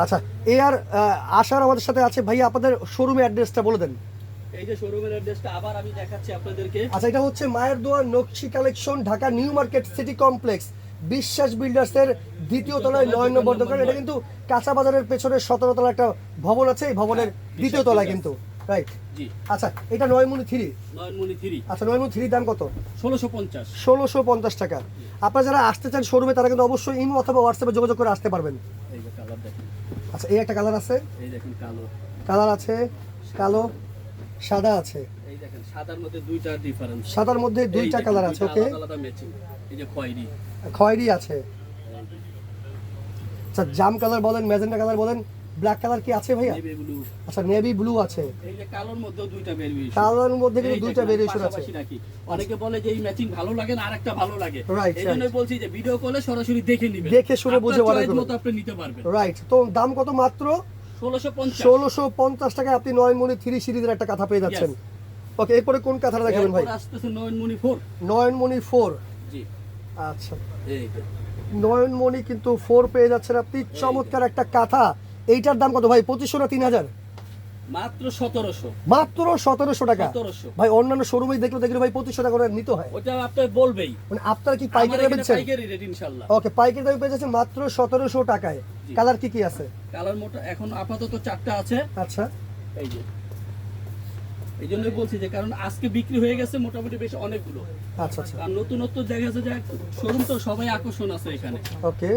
আচ্ছা, আর আশার আমাদের সাথে আছে ভাই, আপনাদের শোরুমের অ্যাড্রেসটা বলে দেন। এই যে শোরুমের অ্যাড্রেসটা আবার আমি দেখাচ্ছি আপনাদেরকে। আচ্ছা, এটা হচ্ছে মায়ের দোয়া নকশি collection, Dhaka new market city complex, বিশ্বাস বিল্ডার্সের দ্বিতীয় তলায় 9 নম্বর দোকান। এটা কিন্তু কাঁচা বাজারের পেছনে 17 তলা একটা ভবন আছে, এই ভবনের দ্বিতীয় তলায় কিন্তু, রাইট? জি। আচ্ছা, এটা 9 মুনি 3। 9 মুনি 3। আচ্ছা, 9 মুনি 3 দাম কত? 1650। 1650 টাকা। আপনারা যারা আসতে চান শোরুমে, তারা কিন্তু অবশ্যই ইমো অথবা হোয়াটসঅ্যাপে যোগাযোগ করে আসতে পারবেন। এই যে কালার দেখেন। আচ্ছা, এই একটা কালার আছে, এই দেখেন কালো। কালার আছে কালো, সাদা আছে। এই দেখেন সাদার মধ্যে দুইটা ডিফারেন্স। সাদার মধ্যে দুইটা কালার আছে, ওকে। আলাদা ম্যাচিং। এই যে খয়েরি। খয়েরি আছে। আচ্ছা, জাম কালার বলেন, ম্যাজেন্টা কালার বলেন, ব্ল্যাক কালার কি আছে ভাইয়া? Navy blue. আচ্ছা, নেভি ব্লু আছে। এই যে কালোর মধ্যেও দুইটা ভেরিয়েশন। কালারের মধ্যে কিন্তু দুইটা ভেরিয়েশন আছে। অনেকে বলে যে এই ম্যাচিং ভালো লাগে না, আরেকটা ভালো লাগে। রাইট, এইজন্যই বলছি যে ভিডিও কলে সরাসরি দেখে নিবেন। দেখে শুনে বুঝে অর্ডার করুন। মতো আপনি নিতে পারবেন। রাইট। তো দাম কত? মাত্র 1650 টাকায় আপনি 9 মুনি 3 সিরিজের একটা কাঁথা পেয়ে যাচ্ছেন। ওকে, এরপরে কোন কাঁথাটা দেখাবেন ভাই? এরপর আসতেছে 9 মুনি 4। 9 মুনি 4। জি। আচ্ছা, এই যে 9 মুনি কিন্তু 4 পেয়ে যাচ্ছেন আপনি। চমৎকার একটা কাঁথা। এইটার দাম কত ভাই? 2500 না 3000? মাত্র 1700। মাত্র 1700 টাকা। 1700 ভাই, অন্যান্য শোরুমে দেখলে ভাই 2500 টাকা করে নিতে হয়। ওটা আপনি বলবেই। মানে আপনারা কি পাইকারি দামে দিচ্ছেন? পাইকারি রেট ইনশাআল্লাহ। ওকে, পাইকারি দামে পেয়ে যাচ্ছেন মাত্র 1700 টাকায়। কালার কি কি আছে? কালার মোটা এখন আপাতত 4টা আছে। আচ্ছা, এই যে এই জন্যই বলছি যে কারণ আজকে বিক্রি হয়ে গেছে মোটামুটি বেশ অনেকগুলো। আচ্ছা আচ্ছা, আর নতুনত্ব দেখা যাচ্ছে যে শোরুম তো সবাই আকর্ষণ আছে এখানে। ওকে।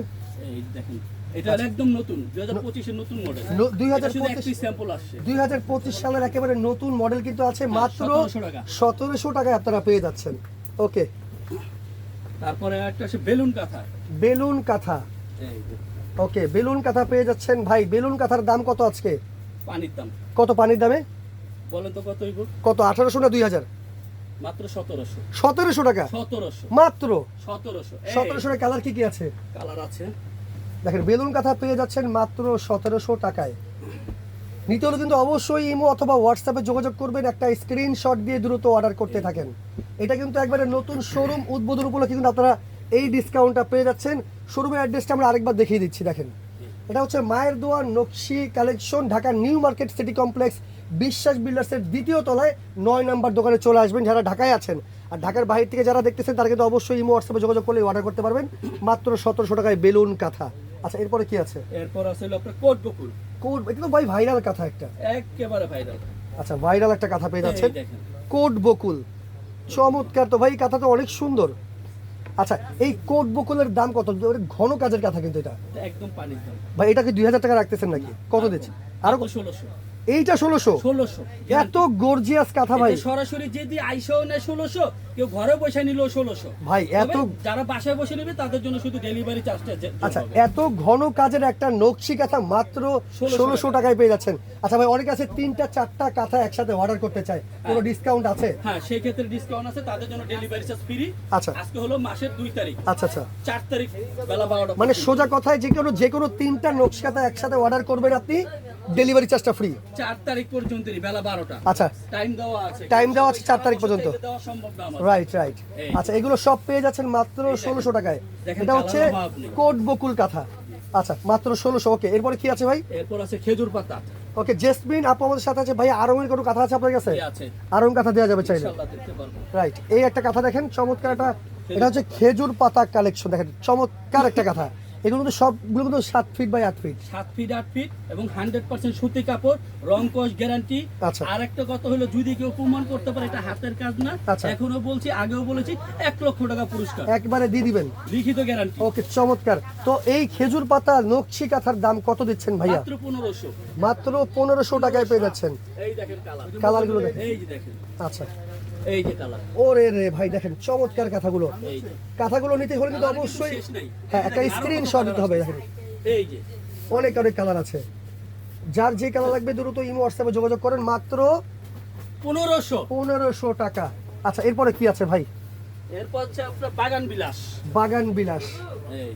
এই দেখেন এটা একদম নতুন 2025 এর নতুন মডেল। 2025 স্যাম্পল আসছে। 2025 সালের একেবারে নতুন মডেল কিন্তু আছে মাত্র 1700 টাকা। 1700 টাকায় আপনারা পেয়ে যাচ্ছেন। ওকে, তারপরে একটা আছে বেলুন কাঁথা। বেলুন কাঁথা। এই যে ওকে, বেলুন কাঁথা পেয়ে যাচ্ছেন ভাই। বেলুন কাঁথার দাম কত আজকে? পানির দাম কত পানির দামে? বলেন তো কত হইব? কত, 1800 না 2000? মাত্র 1700। 1700 টাকা 1700 মাত্র। 1700 1700 টাকা। কালার কি কি আছে? কালার আছে। দেখেন, বেলুন কাঁথা পেয়ে যাচ্ছেন মাত্র 1700 টাকায়। নিতে হলে কিন্তু অবশ্যই ইমো অথবা হোয়াটসঅ্যাপে যোগাযোগ করবেন, একটা স্ক্রিনশট দিয়ে দ্রুত অর্ডার করতে থাকেন। এটা কিন্তু একবারে নতুন শোরুম উদ্বোধন উপলক্ষে কিন্তু আপনারা এই ডিসকাউন্টটা পেয়ে যাচ্ছেন। শোরুমের অ্যাড্রেসটা আমরা আরেকবার দেখিয়ে দিচ্ছি। দেখেন, এটা হচ্ছে মায়ের দোয়া নকশি collection, Dhaka new market city complex, বিশ্বাস বিল্ডার্সের দ্বিতীয় তলায় 9 নম্বর দোকানে চলে আসবেন যারা ঢাকায় আছেন। আর ঢাকার বাইরে থেকে যারা দেখতেছেন তারা কিন্তু অবশ্যই ইমো হোয়াটসঅ্যাপে যোগাযোগ করলে অর্ডার করতে পারবেন মাত্র 1700 টাকায় বেলুন কাঁথা। আচ্ছা, এরপরে কি আছে? এরপর আছে হলো আপনার কোট বকুল। কোট, এটা তো ভাই ভাইরাল কাঁথা একটা। একেবারে ভাইরাল। আচ্ছা, ভাইরাল একটা কাঁথা পেয়ে যাচ্ছেন, এই দেখেন কোট বকুল। চমৎকার তো ভাই, কাঁথা তো অনেক সুন্দর। আচ্ছা, এই কোট বকুলের দাম কত? ঘন কাজের কাঁথা কিন্তু এটা একদম পানির দাম। ভাই। এটা কি 2000 টাকা রাখতেছেন নাকি? কত দিচ্ছেন? আরো 1600। এইটা 1600? এত গর্জিয়াস কাঁথা ভাই। সরাসরি যদি আইসাও নেয় 1600, কেউ ঘরে বসে নিলেও 1600 ভাই। এত যারা বাসায় বসে নেবে তাদের জন্য শুধু ডেলিভারি চার্জটা। আচ্ছা, এত ঘন কাজের একটা নকশি কাঁথা মাত্র 1600 টাকায় পেয়ে যাচ্ছেন। আচ্ছা ভাই, অনেকে আছে 3টা 4টা কাঁথা একসাথে অর্ডার করতে চায়, কোনো ডিসকাউন্ট আছে? হ্যাঁ, সেই ক্ষেত্রে ডিসকাউন্ট আছে, তাদের জন্য ডেলিভারি চার্জ ফ্রি। আচ্ছা, আজকে হলো মাসের 2 তারিখ। আচ্ছা আচ্ছা, 4 তারিখ বেলা 12টা। মানে সোজা কথায় যে কোনো 3টা নকশি কাঁথা একসাথে অর্ডার করবেন আপনি, ডেলিভারি চার্জটা ফ্রি। 4 তারিখ পর্যন্ত বেলা 12টা। আচ্ছা, টাইম দেওয়া আছে। টাইম দেওয়া আছে 4 তারিখ পর্যন্ত। দেওয়া সম্ভব না আমার। Right right. আচ্ছা, এগুলো সব পেয়ে যাচ্ছেন মাত্র 1600 টাকায়। এটা হচ্ছে কোট বকুল কাঁথা। আচ্ছা, মাত্র 1600। ওকে, এরপরে কি আছে ভাই? এরপর আছে খেজুর পাতা। ওকে, জেসমিন আপু আমাদের সাথে আছে ভাই। আরঙের কোনো কাঁথা আছে আপনার কাছে? আছে, আরং কাঁথা দেওয়া যাবে চাইলে। ইনশাআল্লাহ দেখতে পারবো। রাইট, এই একটা কাঁথা দেখেন, চমৎকার একটা। এটা হচ্ছে খেজুর পাতা কালেকশন। দেখেন, চমৎকার একটা কাঁথা। এগুলো কিন্তু সবগুলো কিন্তু 7 feet by 8 feet. 7 feet 8 feet এবং 100% সুতি কাপড়, রং কস গ্যারান্টি। আচ্ছা। আর একটা কথা হলো, যদি কেউ প্রমাণ করতে পারে এটা হাতের কাজ না, আচ্ছা। এখনো বলছি, আগেও বলেছি, 1 লক্ষ টাকা পুরস্কার একবারে দিয়ে দিবেন, লিখিত গ্যারান্টি। ওকে, চমৎকার। তো এই খেজুর পাতা নকশি কাঁথার দাম কত দিচ্ছেন ভাইয়া? মাত্র 1500। মাত্র 1500 টাকায় পেয়ে যাচ্ছেন। এই দেখেন কালার, কালারগুলো দেখেন। এই যে দেখেন, আচ্ছা, এই যে কালার। ওরে রে ভাই, দেখেন চমৎকার কাঁথাগুলো। এই যে কাঁথাগুলো নিতে হলে কিন্তু অবশ্যই শেষ নাই। হ্যাঁ, একটা স্ক্রিনশট দিতে হবে। দেখেন, এই যে অনেক অনেক কালার আছে। যার যে কালার লাগবে দ্রুত ইমো হোয়াটসঅ্যাপে যোগাযোগ করেন, মাত্র 1500 টাকা। আচ্ছা, এরপরে কি আছে ভাই? এরপর হচ্ছে আপনার বাগান বিলাস। বাগান বিলাস। এই